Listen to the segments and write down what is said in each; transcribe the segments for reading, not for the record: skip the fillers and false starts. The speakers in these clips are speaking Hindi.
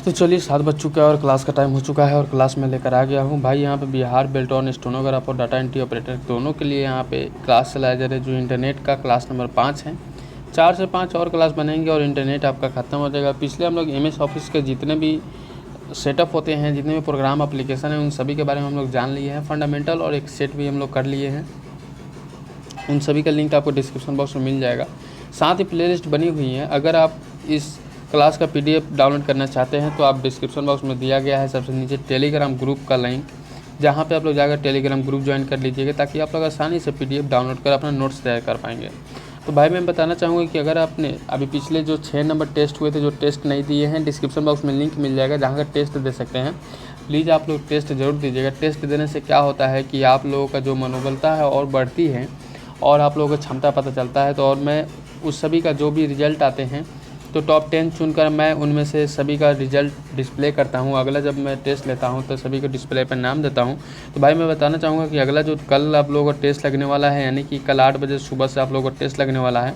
तो चलिए 7 बज चुका है और क्लास का टाइम हो चुका है और क्लास में लेकर आ गया हूँ भाई। यहाँ पे बिहार बेल्टॉन स्टेनोग्राफर और डाटा एंट्री ऑपरेटर दोनों के लिए यहाँ पे क्लास चलाया जा रहा है, जो इंटरनेट का क्लास नंबर 5 है। 4 से 5 और क्लास बनेंगे और इंटरनेट आपका ख़त्म हो जाएगा। पिछले हम लोग MS ऑफिस के जितने भी सेटअप होते हैं, जितने भी प्रोग्राम एप्लीकेशन हैं, उन सभी के बारे में हम लोग जान लिए हैं। फंडामेंटल और एक सेट भी हम लोग कर लिए हैं। उन सभी का लिंक आपको डिस्क्रिप्शन बॉक्स में मिल जाएगा। साथ ही प्लेलिस्ट बनी हुई है। अगर आप इस क्लास का PDF डाउनलोड करना चाहते हैं तो आप डिस्क्रिप्शन बॉक्स में दिया गया है सबसे नीचे टेलीग्राम ग्रुप का लिंक, जहां पे आप लोग जाकर टेलीग्राम ग्रुप ज्वाइन कर लीजिएगा, ताकि आप लोग आसानी से PDF डाउनलोड कर अपना नोट्स तैयार कर पाएंगे। तो भाई मैं बताना चाहूँगा कि अगर आपने अभी पिछले जो 6 नंबर टेस्ट हुए थे, जो टेस्ट नहीं दिए हैं, डिस्क्रिप्शन बॉक्स में लिंक मिल जाएगा जहाँ का टेस्ट दे सकते हैं। प्लीज़ आप लोग टेस्ट ज़रूर दीजिएगा। टेस्ट देने से क्या होता है कि आप लोगों का जो मनोबलता है और बढ़ती है और आप लोगों को क्षमता पता चलता है। तो और मैं उस सभी का जो भी रिजल्ट आते हैं तो टॉप 10 चुनकर मैं उनमें से सभी का रिजल्ट डिस्प्ले करता हूं। अगला जब मैं टेस्ट लेता हूं तो सभी को डिस्प्ले पर नाम देता हूं। तो भाई मैं बताना चाहूँगा कि अगला जो कल आप लोगों को टेस्ट लगने वाला है, यानी कि कल 8 बजे सुबह से आप लोगों को टेस्ट लगने वाला है।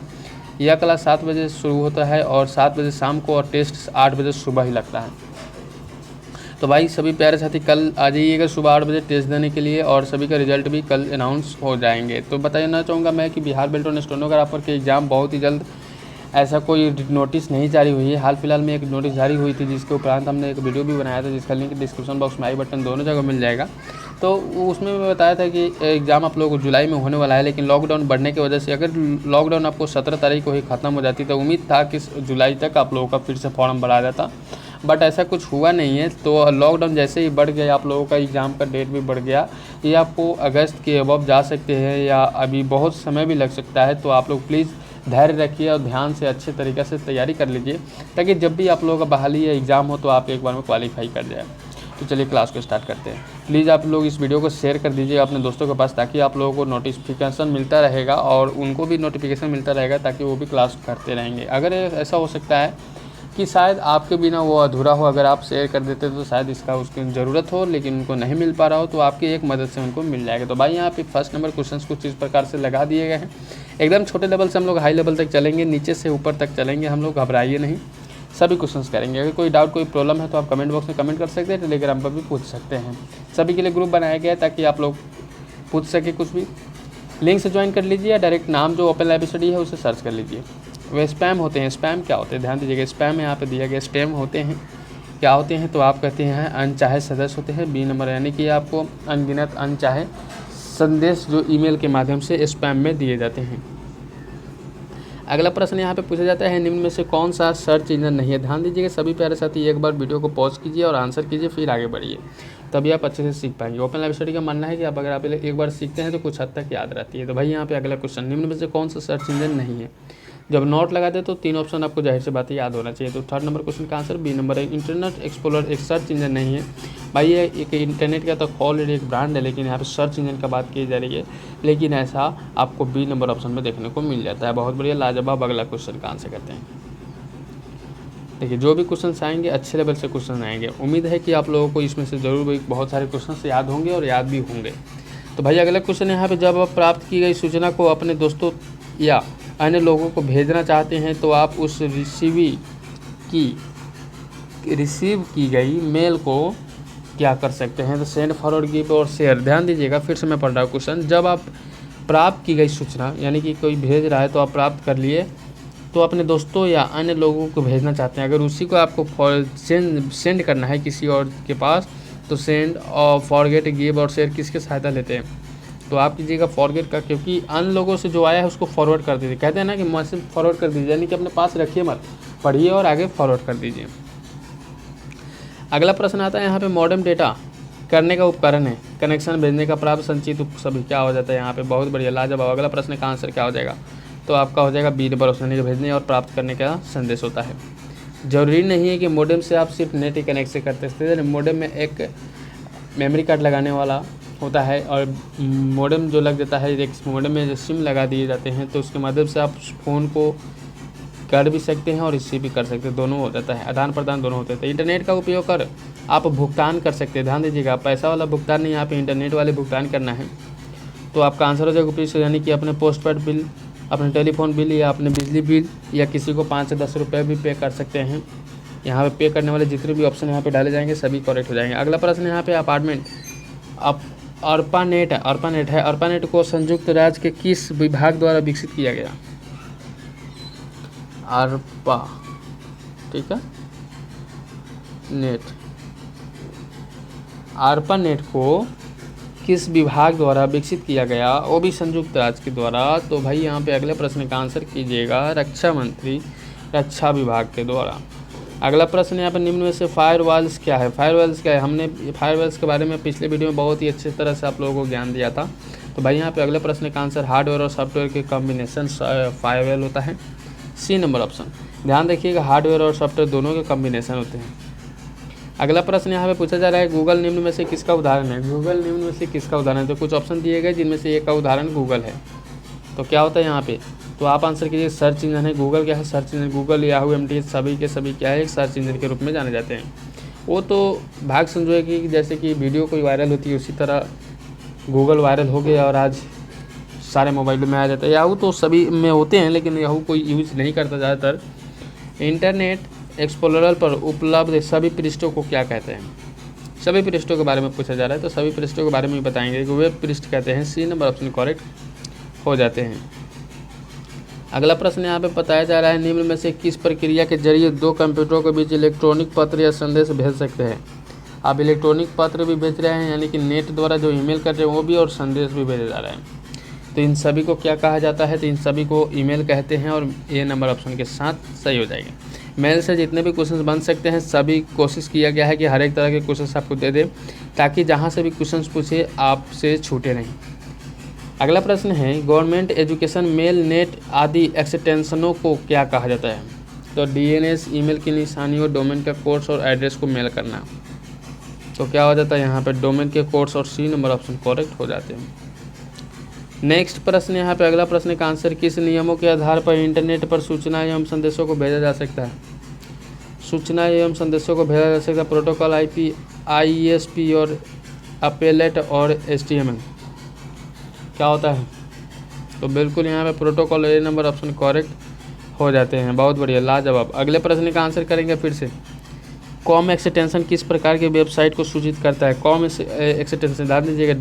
यह क्लास 7 बजे शुरू होता है और 7 बजे शाम को, और टेस्ट 8 बजे सुबह ही लगता है। तो भाई सभी प्यारे साथी कल आ जाइएगा सुबह 8 बजे टेस्ट देने के लिए, और सभी का रिजल्ट भी कल अनाउंस हो जाएंगे। तो बताना चाहूँगा मैं कि बिहार बेल्टॉन स्टेनोग्राफर के एग्ज़ाम बहुत ही जल्द, ऐसा कोई नोटिस नहीं जारी हुई है। हाल फिलहाल में एक नोटिस जारी हुई थी, जिसके उपरांत हमने एक वीडियो भी बनाया था, जिसका लिंक डिस्क्रिप्शन बॉक्स में आई बटन दोनों जगह मिल जाएगा। तो उसमें मैं बताया था कि एग्ज़ाम आप लोगों को जुलाई में होने वाला है, लेकिन लॉकडाउन बढ़ने की वजह से, अगर लॉकडाउन आपको 17 तारीख को ही ख़त्म हो जाती तो उम्मीद था कि जुलाई तक आप लोगों का फिर से फॉर्म भरा जाता, बट ऐसा कुछ हुआ नहीं है। तो लॉकडाउन जैसे ही बढ़ गया, आप लोगों का एग्ज़ाम का डेट भी बढ़ गया। ये आपको अगस्त के अबव जा सकते हैं या अभी बहुत समय भी लग सकता है। तो आप लोग प्लीज़ धैर्य रखिए और ध्यान से अच्छे तरीके से तैयारी कर लीजिए, ताकि जब भी आप लोगों का बहाली या एग्ज़ाम हो तो आप एक बार में क्वालिफाई कर जाए। तो चलिए क्लास को स्टार्ट करते हैं। प्लीज़ आप लोग इस वीडियो को शेयर कर दीजिए अपने दोस्तों के पास, ताकि आप लोगों को नोटिफिकेशन मिलता रहेगा और उनको भी नोटिफिकेशन मिलता रहेगा, ताकि वो भी क्लास करते रहेंगे। अगर ऐसा हो सकता है कि शायद आपके बिना वो अधूरा हो, अगर आप शेयर कर देते तो शायद इसका उसकी ज़रूरत हो लेकिन उनको नहीं मिल पा रहा हो, तो आपकी एक मदद से उनको मिल जाएगा। तो भाई यहाँ पे फर्स्ट नंबर क्वेश्चंस कुछ इस प्रकार से लगा दिए गए हैं। एकदम छोटे लेवल से हम लोग हाई लेवल तक चलेंगे, नीचे से ऊपर तक चलेंगे हम लोग, घबराइए नहीं, सभी क्वेश्चंस करेंगे। अगर कोई डाउट कोई प्रॉब्लम है तो आप कमेंट बॉक्स में कमेंट कर सकते हैं, टेलीग्राम पर भी पूछ सकते हैं। सभी के लिए ग्रुप बनाया गया है ताकि आप लोग पूछ सके कुछ भी। लिंक से ज्वाइन कर लीजिए या डायरेक्ट नाम जो ओपन लाइव स्टडी है उसे सर्च कर लीजिए। वे स्पैम होते हैं, स्पैम क्या होते हैं ध्यान दीजिएगा। स्पैम यहाँ पे दिया गया, स्पैम होते हैं क्या होते हैं, तो आप कहते हैं अनचाहे सदस्य होते हैं। B नंबर यानी कि आपको अनगिनत अनचाहे संदेश जो ईमेल के माध्यम से स्पैम में दिए जाते हैं। अगला प्रश्न यहाँ पे पूछा जाता है, निम्न में से कौन सा सर्च इंजन नहीं है। ध्यान दीजिएगा सभी प्यारे साथी, एक बार वीडियो को पॉज कीजिए और आंसर कीजिए, फिर आगे बढ़िए, तभी आप अच्छे से सीख पाएंगे। ओपन लाइव स्टडी का मानना है कि अगर आप एक बार सीखते हैं तो कुछ हद तक याद रहती है। तो भाई यहाँ पे अगला क्वेश्चन, निम्न में से कौन सा सर्च इंजन नहीं है। जब नोट लगा दे तो 3 ऑप्शन आपको जाहिर सी बात है याद होना चाहिए। तो थर्ड नंबर क्वेश्चन का आंसर B नंबर है, इंटरनेट एक्सप्लोरर एक सर्च इंजन नहीं है। भाई ये एक इंटरनेट का तो ऑलरेडी एक ब्रांड है, लेकिन यहाँ पे सर्च इंजन का बात की जा रही है, लेकिन ऐसा आपको B नंबर ऑप्शन में देखने को मिल जाता है। बहुत बढ़िया, लाजवाब। अगला क्वेश्चन का आंसर करते हैं। देखिए जो भी क्वेश्चन आएंगे अच्छे लेवल से क्वेश्चन आएंगे। उम्मीद है कि आप लोगों को इसमें से ज़रूर बहुत सारे क्वेश्चन याद होंगे और याद भी होंगे। तो भाई अगला क्वेश्चन यहाँ पे, जब आप प्राप्त की गई सूचना को अपने दोस्तों या अन्य लोगों को भेजना चाहते हैं तो आप उस रिसीव की गई मेल को क्या कर सकते हैं। तो सेंड, फॉरवर्ड, गिव और शेयर। ध्यान दीजिएगा फिर से मैं पढ़ रहा हूँ क्वेश्चन। जब आप प्राप्त की गई सूचना, यानी कि कोई भेज रहा है तो आप प्राप्त कर लिए, तो अपने दोस्तों या अन्य लोगों को भेजना चाहते हैं, अगर उसी को आपको सेंड करना है किसी और के पास, तो सेंड और फॉरगेट, गिव और शेयर किसके सहायता लेते हैं, तो आप कीजिएगा फॉरगेट का, क्योंकि अन्य लोगों से जो आया है उसको फॉरवर्ड कर दीजिए। कहते हैं ना कि मैसेज फॉरवर्ड कर दीजिए, यानी कि अपने पास रखिए मत, पढ़िए और आगे फॉरवर्ड कर दीजिए। अगला प्रश्न आता है यहाँ पे, मॉडेम डेटा करने का उपकरण है, कनेक्शन भेजने का प्राप्त संचित सभी क्या हो जाता है यहाँ पे। बहुत बढ़िया, लाजवाब। अगला प्रश्न का आंसर क्या हो जाएगा, तो आपका हो जाएगा B नंबर ऑप्शन, के भेजने और प्राप्त करने का संदेश होता है। जरूरी नहीं है कि मॉडेम से आप सिर्फ नेट ही कनेक्ट से करते हैं। मॉडेम में एक मेमोरी कार्ड लगाने वाला होता है और मॉडेम जो लग जाता है, एक मॉडेम में जो सिम लगा दिए जाते हैं, तो उसके माध्यम से आप फ़ोन को कर भी सकते हैं और रिसीव भी कर सकते हैं, दोनों हो जाता है, आदान प्रदान दोनों होते हैं। तो इंटरनेट का उपयोग कर आप भुगतान कर सकते हैं। ध्यान दीजिएगा, पैसा वाला भुगतान नहीं, यहाँ पे इंटरनेट वाले भुगतान करना है। तो आपका आंसर हो जाएगा प्लीज, यानी कि अपने पोस्टपेड बिल, अपने टेलीफोन बिल या अपने बिजली बिल, या किसी को 5 से 10 रुपये भी पे कर सकते हैं। यहाँ पे करने वाले जितने भी ऑप्शन यहाँ पे डाले जाएंगे सभी करेक्ट हो जाएंगे। अगला प्रश्न यहाँ पे अपार्टमेंट अर्पानेट है। अर्पानेट को संयुक्त राज्य के किस विभाग द्वारा विकसित किया गया? अर्पा, ठीक है, नेट, अर्पानेट को किस विभाग द्वारा विकसित किया गया, वो भी संयुक्त राज्य के द्वारा। तो भाई यहाँ पे अगले प्रश्न का आंसर कीजिएगा रक्षा मंत्री, रक्षा विभाग के द्वारा। अगला प्रश्न यहाँ पर निम्न में से फायरवॉल्स क्या है? फायरवॉल्स क्या है? हमने फायरवॉल्स के बारे में पिछले वीडियो में बहुत ही अच्छी तरह से आप लोगों को ज्ञान दिया था। तो भाई यहाँ पे अगले प्रश्न का आंसर हार्डवेयर और सॉफ्टवेयर के कॉम्बिनेशन फायरवॉल होता है। C number option. ध्यान रखिएगा, हार्डवेयर और सॉफ्टवेयर दोनों के कॉम्बिनेशन होते हैं। अगला प्रश्न यहाँ पे पूछा जा रहा है गूगल निम्न में से किसका उदाहरण है? गूगल निम्न में से किसका उदाहरण है? तो कुछ ऑप्शन दिए गए जिनमें से एक का उदाहरण गूगल है। तो क्या होता है यहाँ पे? तो आप आंसर कीजिए सर्च इंजन है। गूगल क्या है? Search engine. Google, Yahoo, MTS सभी के सभी क्या है? एक सर्च इंजन के रूप में जाने जाते हैं। वो तो भाग समझो कि जैसे कि वीडियो कोई वायरल होती है उसी तरह गूगल वायरल हो गया और आज सारे मोबाइलों में आ जाता है। याहू तो सभी में होते हैं लेकिन याहू कोई यूज़ नहीं करता ज़्यादातर। इंटरनेट एक्सप्लोरर पर उपलब्ध सभी पृष्ठों को क्या कहते हैं? सभी पृष्ठों के बारे में पूछा जा रहा है तो सभी पृष्ठों के बारे में बताएंगे कि वेब पृष्ठ कहते हैं। सी नंबर ऑप्शन करेक्ट हो जाते हैं। अगला प्रश्न यहाँ पे बताया जा रहा है निम्न में से किस प्रक्रिया के जरिए दो कंप्यूटरों के बीच इलेक्ट्रॉनिक पत्र या संदेश भेज सकते हैं? आप इलेक्ट्रॉनिक पत्र भी भेज रहे हैं यानी कि नेट द्वारा जो ईमेल कर रहे हैं वो भी, और संदेश भी भेजा जा रहा है। तो इन सभी को क्या कहा जाता है? तो इन सभी को ईमेल कहते हैं और ए नंबर ऑप्शन के साथ सही हो जाएगा। मेल से जितने भी क्वेश्चन बन सकते हैं सभी कोशिश किया गया है कि हर एक तरह के क्वेश्चन आपको दे दे ताकि जहाँ से भी क्वेश्चन पूछे आपसे छूटे नहीं। अगला प्रश्न है गवर्नमेंट एजुकेशन मेल, नेट आदि एक्सटेंशनों को क्या कहा जाता है? तो DNS ईमेल की निशानियों, डोमेन का कोर्स और एड्रेस को मेल करना। तो क्या हो जाता है यहाँ पे? डोमेन के कोर्स और सी नंबर ऑप्शन करेक्ट हो जाते हैं। नेक्स्ट प्रश्न यहाँ पे अगला प्रश्न का आंसर किस नियमों के आधार पर इंटरनेट पर सूचना एवं संदेशों को भेजा जा सकता है? सूचना एवं संदेशों को भेजा जा सकता है प्रोटोकॉल IP, ISP और अपेलेट और HTML। क्या होता है? तो बिल्कुल यहाँ पे प्रोटोकॉल, ए नंबर ऑप्शन करेक्ट हो जाते हैं। बहुत बढ़िया, लाजवाब। अगले प्रश्न का आंसर करेंगे फिर से। कॉम एक्सटेंशन किस प्रकार की वेबसाइट को सूचित करता है? कॉम एक्सटेंशन ध्यान दीजिएगा,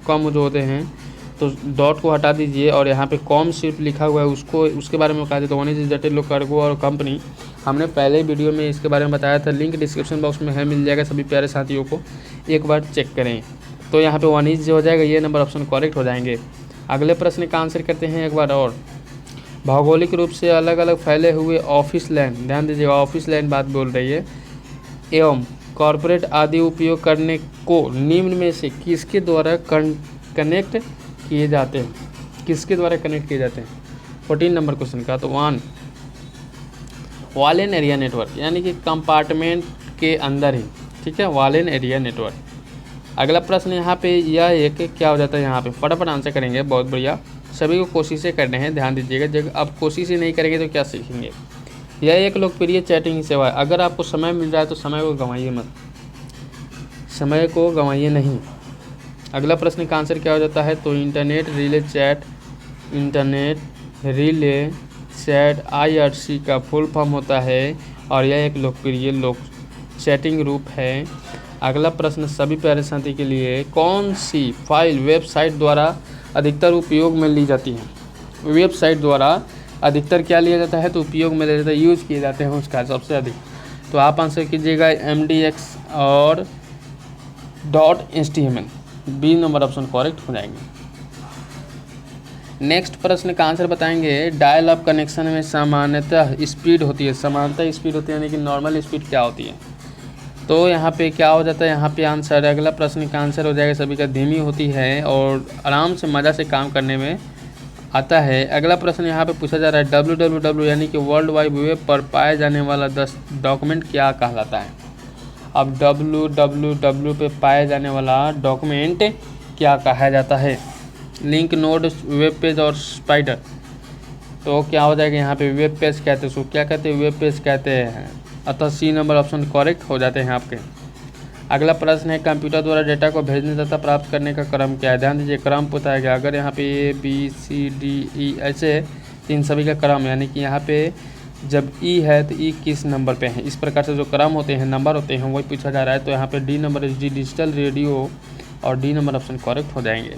.com जो होते हैं तो डॉट को हटा दीजिए और यहाँ पे कॉम सिर्फ लिखा हुआ है उसको, उसके बारे में कहा जाए तो वाणिज्य जटिल कार्गो और कंपनी। हमने पहले वीडियो में इसके बारे में बताया था, लिंक डिस्क्रिप्शन बॉक्स में है, मिल जाएगा। सभी प्यारे साथियों को एक बार चेक करें। तो यहाँ पे वाणिज्य हो जाएगा, ये नंबर ऑप्शन करेक्ट हो जाएंगे। अगले प्रश्न का आंसर करते हैं एक बार और। भौगोलिक रूप से अलग अलग फैले हुए ऑफिस लैंड, ध्यान दीजिएगा ऑफिस लैंड बात बोल रही है, एवं कॉरपोरेट आदि उपयोग करने को निम्न में से किसके द्वारा कनेक्ट किए जाते हैं? किसके द्वारा कनेक्ट किए जाते हैं? 14 नंबर क्वेश्चन का। तो 1 वॉल एंड एरिया नेटवर्क, यानी कि कंपार्टमेंट के अंदर ही, ठीक है, वॉल एंड एरिया नेटवर्क। अगला प्रश्न यहाँ पे यह एक क्या हो जाता है? यहाँ पे फटाफट आंसर करेंगे, बहुत बढ़िया। सभी को कोशिशें करने हैं, ध्यान दीजिएगा। जब आप कोशिशें नहीं करेंगे तो क्या सीखेंगे? यह एक लोकप्रिय चैटिंग सेवा है। अगर आपको समय मिल रहा है तो समय को गंवाइए मत, समय को गंवाइए नहीं। अगला प्रश्न का आंसर क्या हो जाता है? तो internet relay chat, internet relay chat IRC का फुल फॉर्म होता है और यह एक लोकप्रिय चैटिंग रूप है। अगला प्रश्न सभी प्यारे साथी के लिए, कौन सी फाइल वेबसाइट द्वारा अधिकतर उपयोग में ली जाती है? वेबसाइट द्वारा अधिकतर क्या लिया जाता है? तो उपयोग में लिया जाता है, यूज़ किए जाते हैं उसका सबसे अधिक। तो आप आंसर कीजिएगा MDX और .html, B number option correct हो जाएंगे। नेक्स्ट प्रश्न का आंसर बताएंगे। डायल अप कनेक्शन में सामान्यतः स्पीड होती है, समानतः स्पीड होती है, यानी कि नॉर्मल स्पीड क्या होती है? तो यहाँ पे क्या हो जाता है? यहाँ पे आंसर, अगला प्रश्न का आंसर हो जाएगा सभी का धीमी होती है और आराम से मज़ा से काम करने में आता है। अगला प्रश्न यहाँ पे पूछा जा रहा है www यानी कि वर्ल्ड वाइड वेब पर पाया जाने वाला डॉक्यूमेंट क्या कहलाता है? अब www पे पाया जाने वाला डॉक्यूमेंट क्या कहा जाता है? लिंक, नोड, वेब पेज और स्पाइडर। तो क्या हो जाएगा? यहाँ पे वेब पेज कहते हैं, उसको क्या कहते हैं? वेब पेज कहते हैं। अतः सी नंबर ऑप्शन करेक्ट हो जाते हैं आपके। अगला प्रश्न है कंप्यूटर द्वारा डेटा को भेजने तथा प्राप्त करने का क्रम क्या है? ध्यान दीजिए, क्रम बताया गया। अगर यहाँ पे A B C D E ऐसे इन सभी का क्रम, यानी कि यहाँ पे जब ई है तो ई किस नंबर पे है। इस प्रकार से जो क्रम होते हैं, नंबर होते हैं, वही पूछा जा रहा है। तो यहाँ पे डी नंबर डिजिटल रेडियो और डी नंबर ऑप्शन करेक्ट हो जाएंगे।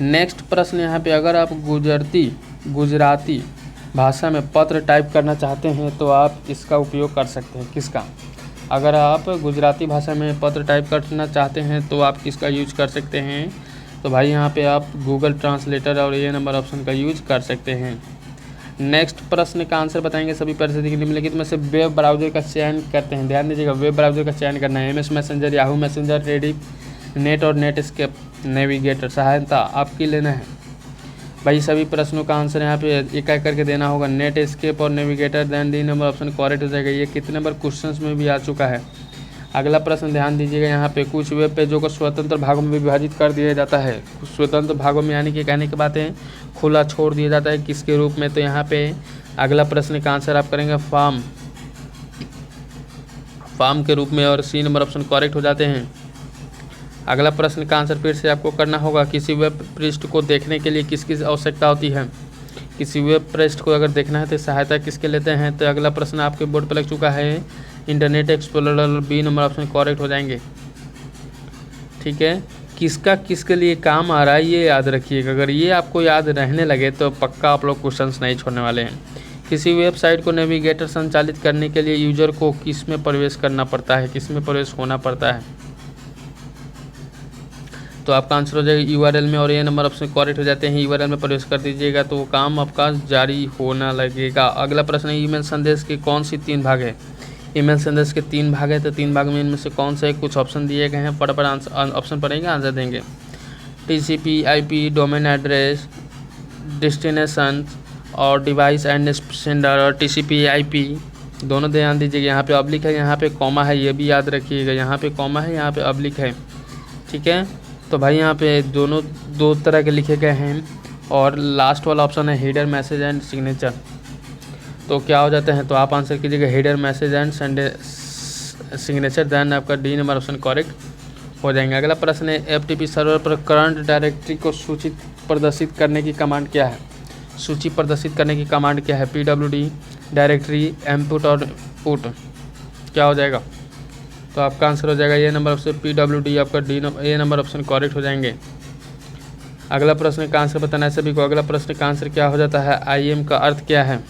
नेक्स्ट प्रश्न यहाँ पे, अगर आप गुजराती भाषा में पत्र टाइप करना चाहते हैं तो आप इसका उपयोग कर सकते हैं। किसका? अगर आप गुजराती भाषा में पत्र टाइप करना चाहते हैं तो आप किसका यूज कर सकते हैं? तो भाई यहाँ पे आप गूगल ट्रांसलेटर और ये नंबर ऑप्शन का यूज कर सकते हैं। नेक्स्ट प्रश्न का आंसर बताएंगे सभी परिस्थिति के निम्नलिखित में से वेब ब्राउज़र का चयन करते हैं। ध्यान दीजिएगा, वेब ब्राउज़र का चयन करना है। MS messenger, Yahoo messenger, Rediff, net और नेटस्केप नेविगेटर। सहायता आपकी लेना है। भाई सभी प्रश्नों का आंसर यहाँ पे एक एक करके देना होगा। नेटस्केप और Navigator, then D number option correct हो जाएगा। ये कितने नंबर क्वेश्चंस में भी आ चुका है। अगला प्रश्न ध्यान दीजिएगा, यहाँ पे कुछ वेब पेजों को स्वतंत्र भागों में विभाजित कर दिया जाता है। कुछ स्वतंत्र भागों में यानी कि कहने की बातें खुला छोड़ दिया जाता है, किसके रूप में? तो यहाँ पे अगला प्रश्न का आंसर आप करेंगे फॉर्म के रूप में, और सी नंबर ऑप्शन करेक्ट हो जाते हैं। अगला प्रश्न का आंसर फिर से आपको करना होगा, किसी वेब पृष्ठ को देखने के लिए किसकी आवश्यकता होती है? किसी वेब पृष्ठ को अगर देखना है तो सहायता किसके लेते हैं? तो अगला प्रश्न आपके बोर्ड पर लग चुका है, Internet Explorer. B number option correct हो जाएंगे। ठीक है, किसका किसके लिए काम आ रहा है ये याद रखिएगा। अगर ये आपको याद रहने लगे तो पक्का आप लोग क्वेश्चंस नहीं छोड़ने वाले हैं। किसी वेबसाइट को नेविगेटर संचालित करने के लिए यूजर को किस में प्रवेश करना पड़ता है, किस में प्रवेश होना पड़ता है? तो आपका आंसर हो जाएगा URL में, और ये नंबर ऑप्शन करेक्ट हो जाते हैं। URL में प्रवेश कर दीजिएगा तो वो काम आपका जारी होना लगेगा। अगला प्रश्न है, ईमेल संदेश के कौन सी 3 भाग है? ईमेल संदेश के 3 भाग है, तो 3 भाग में इनमें से कौन से कुछ ऑप्शन दिए गए हैं? फटाफट आंसर ऑप्शन पढ़ेंगे, आंसर देंगे। TCP IP domain address, destination और डिवाइस एंड सेंडर। और TCP IP दोनों ध्यान दीजिएगा। यहाँ पे ऑब्लिक है, यहाँ पे कॉमा है, ये भी याद रखिएगा। यहाँ पे कॉमा है, यहाँ पे ऑब्लिक है। ठीक है, तो भाई यहाँ पे दोनों 2 तरह के लिखे गए हैं। और लास्ट वाला ऑप्शन है हेडर मैसेज एंड सिग्नेचर। तो क्या हो जाते हैं? तो आप आंसर कीजिएगा header message and signature, then आपका डी नंबर ऑप्शन करेक्ट हो जाएंगे। अगला प्रश्न है, FTP सर्वर पर करंट डायरेक्टरी को सूची प्रदर्शित करने की कमांड क्या है? सूची प्रदर्शित करने की कमांड क्या है? PWD, डायरेक्टरी, इनपुट और पुट। क्या हो जाएगा? तो आपका आंसर हो जाएगा ये नंबर ऑप्शन PWD। आपका ये नंबर ऑप्शन करेक्ट हो जाएंगे। अगला प्रश्न का आंसर बताना है सभी को। अगला प्रश्न का आंसर क्या हो जाता है? IM का अर्थ क्या है?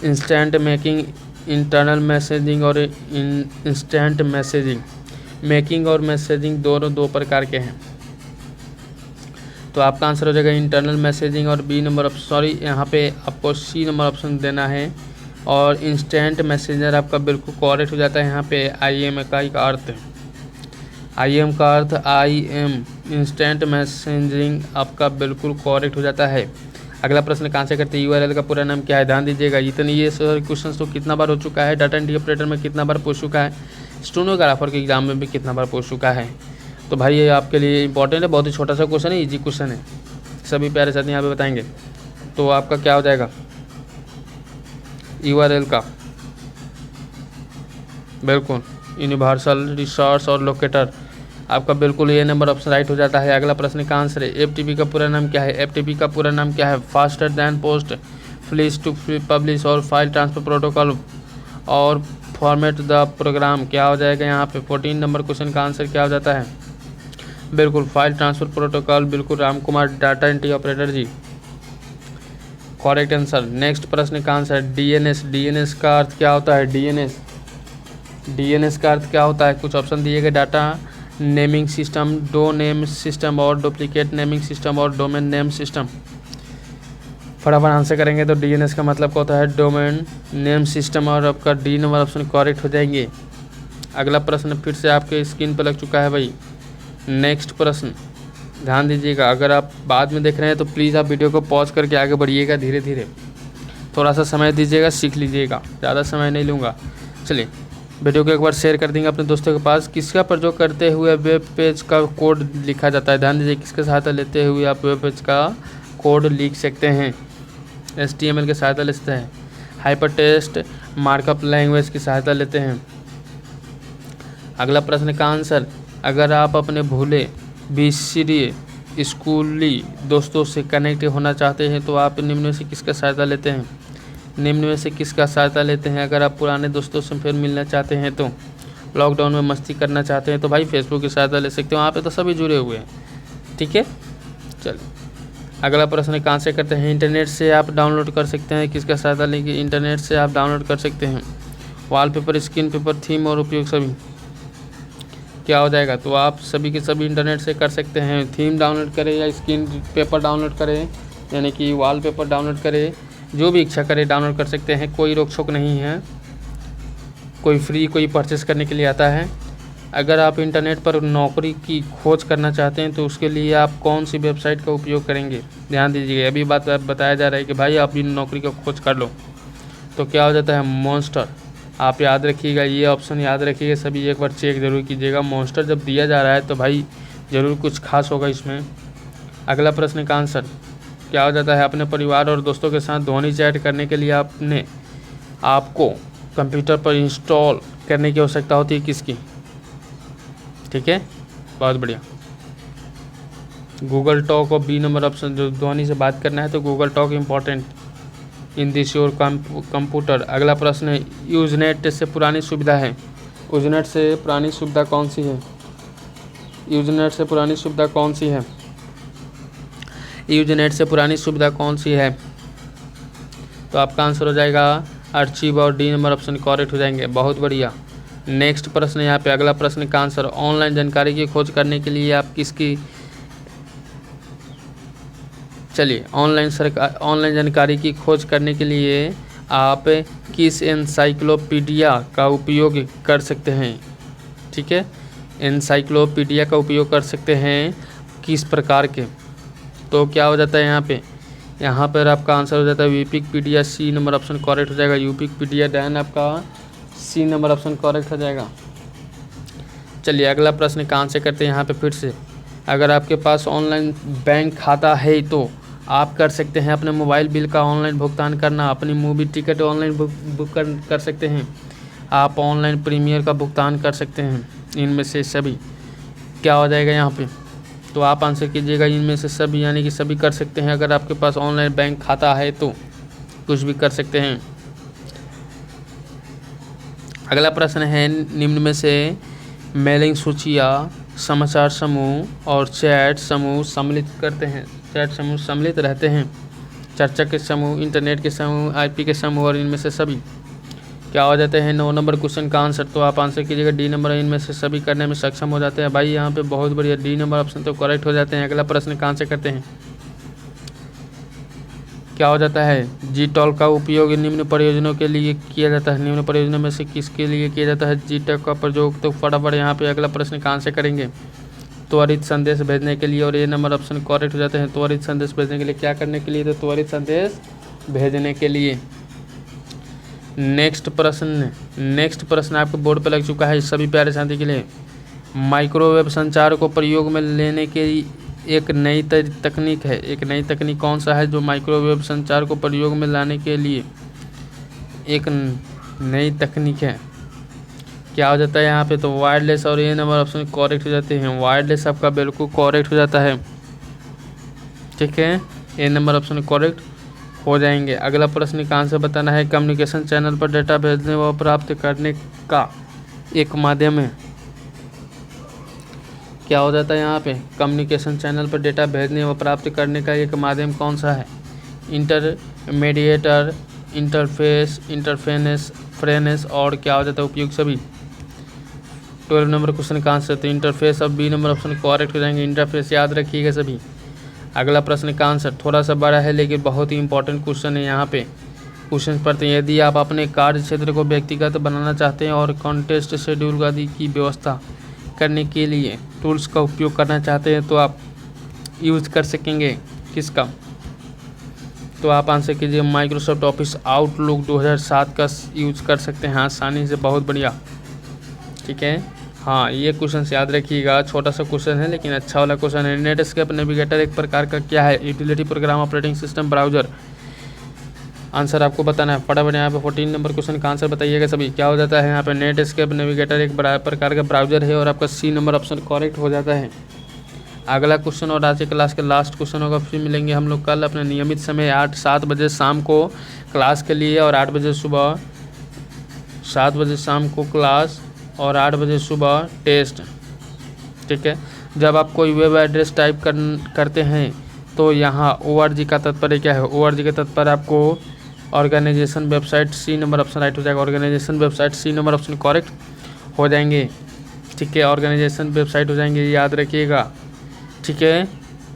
इंस्टेंट मेकिंग, इंटरनल मैसेजिंग और इंस्टेंट मैसेजिंग। मेकिंग और मैसेजिंग दोनों 2 प्रकार के हैं। तो आपका आंसर हो जाएगा इंटरनल मैसेजिंग, और बी नंबर सॉरी यहाँ पे आपको सी नंबर ऑप्शन देना है। और इंस्टेंट मैसेजर आपका बिल्कुल करेक्ट हो जाता है। यहाँ पे IM का एक अर्थ है, IM का अर्थ IM इंस्टेंट मैसेजिंग आपका बिल्कुल करेक्ट हो जाता है। अगला प्रश्न कहाँ से करते हैं? URL का पूरा नाम क्या है? ध्यान दीजिएगा। इतनी ये सारे क्वेश्चन तो कितना बार हो चुका है, डाटा एंट्री ऑपरेटर में कितना बार पूछ चुका है, स्टेनोग्राफर के एग्जाम में भी कितना बार पूछ चुका है। तो भाई ये आपके लिए इंपॉर्टेंट है, बहुत ही छोटा सा क्वेश्चन है, ईजी क्वेश्चन है, सभी प्यारे साथी यहाँ पे बताएंगे। तो आपका क्या हो जाएगा? URL का बिल्कुल यूनिवर्सल रिसोर्स और लोकेटर आपका बिल्कुल ये नंबर ऑप्शन राइट हो जाता है। अगला प्रश्न का आंसर है, FTP का पूरा नाम क्या है? FTP का पूरा नाम क्या है? Faster than post, flush to publish और फाइल ट्रांसफर प्रोटोकॉल और फॉर्मेट द प्रोग्राम। क्या हो जाएगा यहाँ पे? 14 नंबर क्वेश्चन का आंसर क्या हो जाता है? बिल्कुल फाइल ट्रांसफर प्रोटोकॉल। बिल्कुल Ram Kumar, data entry operator ji, correct answer. Next प्रश्न का आंसर DNS। DNS का अर्थ क्या होता है? DNS का अर्थ क्या होता है? कुछ ऑप्शन दिए गए, data naming system, do name system और डुप्लीकेट नेमिंग सिस्टम और डोमेन नेम सिस्टम। फटाफट आंसर करेंगे तो DNS का मतलब क्या होता है? डोमेन नेम सिस्टम, और आपका डी नंबर ऑप्शन करेक्ट हो जाएंगे। अगला प्रश्न फिर से आपके स्क्रीन पर लग चुका है भाई। नेक्स्ट प्रश्न ध्यान दीजिएगा। अगर आप बाद में देख रहे हैं तो प्लीज़ आप वीडियो को पॉज करके आगे बढ़िएगा, धीरे धीरे थोड़ा सा समय दीजिएगा, सीख लीजिएगा, ज़्यादा समय नहीं लूँगा। चलिए वीडियो को एक बार शेयर कर देंगे अपने दोस्तों के पास। किसका प्रयोग करते हुए वेब पेज का कोड लिखा जाता है? ध्यान दीजिए, किसका सहायता लेते हुए आप वेब पेज का कोड लिख सकते हैं? HTML की सहायता लेते हैं, हाइपर टेक्स्ट मार्कअप लैंग्वेज की सहायता लेते हैं। अगला प्रश्न का आंसर, अगर आप अपने भूले बिसरे स्कूली दोस्तों से कनेक्ट होना चाहते हैं तो आप निम्न में से किसका सहायता लेते हैं? निम्न में से किसका सहायता लेते हैं? अगर आप पुराने दोस्तों से फिर मिलना चाहते हैं तो, लॉकडाउन में मस्ती करना चाहते हैं तो भाई फेसबुक की सहायता ले सकते हो, वहाँ पे तो सभी जुड़े हुए हैं। ठीक है, चलिए अगला प्रश्न कहाँ से करते हैं? इंटरनेट से आप डाउनलोड कर सकते हैं। किसका सहायता लेंगे? इंटरनेट से आप डाउनलोड कर सकते हैं। वॉलपेपर, स्क्रीन पेपर, थीम और उपयोग सभी क्या हो जाएगा? तो आप सभी के सभी इंटरनेट से कर सकते हैं। थीम डाउनलोड करें या स्क्रीन पेपर डाउनलोड करें, यानी कि वॉलपेपर डाउनलोड करें, जो भी इच्छा करे डाउनलोड कर सकते हैं, कोई रोक टोक नहीं है। कोई फ्री, कोई परचेस करने के लिए आता है। अगर आप इंटरनेट पर नौकरी की खोज करना चाहते हैं तो उसके लिए आप कौन सी वेबसाइट का उपयोग करेंगे? ध्यान दीजिएगा, अभी बात बताया जा रहा है कि भाई आप भी नौकरी का खोज कर लो, तो क्या हो जाता है? मॉन्स्टर। आप याद रखिएगा, ये ऑप्शन याद रखिएगा, सभी एक बार चेक ज़रूर कीजिएगा। मॉन्स्टर जब दिया जा रहा है तो भाई ज़रूर कुछ खास होगा इसमें। अगला प्रश्न का आंसर क्या हो जाता है? अपने परिवार और दोस्तों के साथ ध्वनि चैट करने के लिए आपको कंप्यूटर पर इंस्टॉल करने की आवश्यकता होती है किसकी? ठीक है, बहुत बढ़िया। गूगल टॉक और बी नंबर ऑप्शन, जो ध्वनि से बात करना है तो Google talk important in this your computer. अगला प्रश्न है, यूजनेट से पुरानी सुविधा है। यूजनेट से पुरानी सुविधा कौन सी है? यूजनेट से पुरानी सुविधा कौन सी है? यूजनेट से पुरानी सुविधा कौन सी है? तो आपका आंसर हो जाएगा आर्चिव और डी नंबर ऑप्शन करेक्ट हो जाएंगे। बहुत बढ़िया। नेक्स्ट प्रश्न यहाँ पे, अगला प्रश्न का आंसर, ऑनलाइन जानकारी की खोज करने के लिए आप किसकी, चलिए ऑनलाइन जानकारी की खोज करने के लिए आप किस एनसाइक्लोपीडिया का उपयोग कर सकते हैं? ठीक है, एनसाइक्लोपीडिया का उपयोग कर सकते हैं किस प्रकार के? तो क्या हो जाता है यहाँ पर आपका आंसर हो जाता है Wikipedia, C number option correct हो जाएगा। विकिपीडिया डैन आपका सी नंबर ऑप्शन करेक्ट हो जाएगा। चलिए अगला प्रश्न कहाँ से करते हैं यहाँ पे फिर से, अगर आपके पास ऑनलाइन बैंक खाता है तो आप कर सकते हैं अपने मोबाइल बिल का ऑनलाइन भुगतान करना, अपनी मूवी टिकट ऑनलाइन बुक कर सकते हैं, आप ऑनलाइन प्रीमियर का भुगतान कर सकते हैं। इनमें से सभी क्या हो जाएगा यहाँ पे? तो आप आंसर कीजिएगा इनमें से सभी, यानी कि सभी कर सकते हैं। अगर आपके पास ऑनलाइन बैंक खाता है तो कुछ भी कर सकते हैं। अगला प्रश्न है, निम्न में से मेलिंग सूचियाँ समाचार समूह और चैट समूह सम्मिलित करते हैं। चैट समूह सम्मिलित रहते हैं। चर्चा के समूह, इंटरनेट के समूह, आईपी के समूह और इनमें से सभी क्या हो जाते हैं? 9 नंबर क्वेश्चन का आंसर, तो आप आंसर कीजिएगा डी नंबर, इनमें से सभी करने में सक्षम हो जाते हैं। भाई यहाँ पे बहुत बढ़िया, डी नंबर ऑप्शन तो करेक्ट हो जाते हैं। अगला प्रश्न कहाँ से करते हैं? क्या हो जाता है? जी टॉल का उपयोग निम्न परियोजनाओं के लिए किया जाता है। निम्न परियोजना में से किसके लिए किया जाता है जी टॉल का प्रयोग? तो फटाफट यहाँ पे अगला प्रश्न कहाँ से करेंगे? त्वरित संदेश भेजने के लिए, और ये नंबर ऑप्शन करेक्ट हो जाते हैं। त्वरित संदेश भेजने के लिए, क्या करने के लिए? तो त्वरित संदेश भेजने के लिए। नेक्स्ट प्रश्न आपके बोर्ड पर लग चुका है सभी प्यारे साथी के लिए। माइक्रोवेव संचार को प्रयोग में लेने के एक नई तकनीक है। एक नई तकनीक कौन सा है जो माइक्रोवेव संचार को प्रयोग में लाने के लिए एक नई तकनीक है? क्या हो जाता है यहाँ पे? तो वायरलेस, और ये नंबर ऑप्शन करेक्ट हो जाते हैं। वायरलेस आपका बिल्कुल करेक्ट हो जाता है। ठीक है, ये नंबर ऑप्शन करेक्ट हो जाएंगे। अगला प्रश्न का आंसर बताना है, कम्युनिकेशन चैनल पर डेटा भेजने व प्राप्त करने का एक माध्यम है। क्या हो जाता है यहाँ पे? कम्युनिकेशन चैनल पर डेटा भेजने व प्राप्त करने का एक माध्यम कौन सा है? इंटरमीडिएटर, इंटरफेस, इंटरफेरेंस और क्या हो जाता है? उपयोग सभी। 12 नंबर क्वेश्चन का आंसर, तो इंटरफेस और बी नंबर ऑप्शन करेक्ट हो जाएंगे। इंटरफेस याद रखिएगा सभी। अगला प्रश्न का आंसर थोड़ा सा बड़ा है लेकिन बहुत ही इंपॉर्टेंट क्वेश्चन है। यहाँ पे क्वेश्चन पढ़ते हैं, यदि आप अपने कार्य क्षेत्र को व्यक्तिगत बनाना चाहते हैं और कॉन्टेस्ट शेड्यूल आदि की व्यवस्था करने के लिए टूल्स का उपयोग करना चाहते हैं तो आप यूज़ कर सकेंगे किसका? तो आप आंसर कीजिए माइक्रोसॉफ्ट ऑफिस आउटलुक 2007 का यूज़ कर सकते हैं आसानी से। बहुत बढ़िया। ठीक है, हाँ ये क्वेश्चन याद रखिएगा, छोटा सा क्वेश्चन है लेकिन अच्छा वाला क्वेश्चन है। नेटस्केप नेविगेटर एक प्रकार का क्या है? Utility programme, operating system, browser. Answer आपको बताना है फटाफट। यहाँ पे 14 नंबर क्वेश्चन का आंसर बताइएगा सभी। क्या हो जाता है यहाँ पे? नेटस्केप नेविगेटर एक प्रकार का ब्राउजर है और आपका सी नंबर ऑप्शन करेक्ट हो जाता है। अगला क्वेश्चन और आज की क्लास के लास्ट क्वेश्चन होगा। फिर मिलेंगे हम लोग कल अपने नियमित समय 7 बजे शाम को क्लास के लिए और 8 बजे सुबह, 7 बजे शाम को क्लास और 8 बजे सुबह टेस्ट। ठीक है, जब आप कोई वेब एड्रेस टाइप करते हैं तो यहाँ ORG का तात्पर्य क्या है? ORG का तात्पर्य आपको organisation website, C number option right हो जाएगा। Organisation website, C number option correct हो जाएंगे। ठीक है, ऑर्गेनाइजेशन वेबसाइट हो जाएंगे, याद रखिएगा। ठीक है,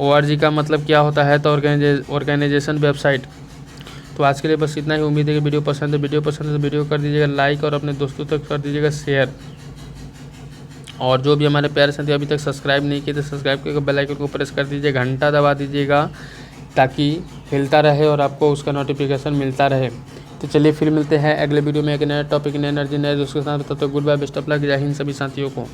ORG का मतलब क्या होता है? तो ऑर्गेनाइजेशन वेबसाइट। तो आज के लिए बस इतना ही। उम्मीद है कि वीडियो पसंद है। वीडियो पसंद है तो वीडियो कर दीजिएगा लाइक और अपने दोस्तों तक कर दीजिएगा शेयर। और जो भी हमारे प्यारे साथी अभी तक सब्सक्राइब नहीं किए तो सब्सक्राइब करके बेल आइकन को प्रेस कर दीजिए, घंटा दबा दीजिएगा ताकि हिलता रहे और आपको उसका नोटिफिकेशन मिलता रहे। तो चलिए फिर मिलते हैं अगले वीडियो में एक नए टॉपिक, नए एनर्जी, नए दोस्तों के साथ। तब तक goodbye, best of luck, जय हिंद सभी साथियों को।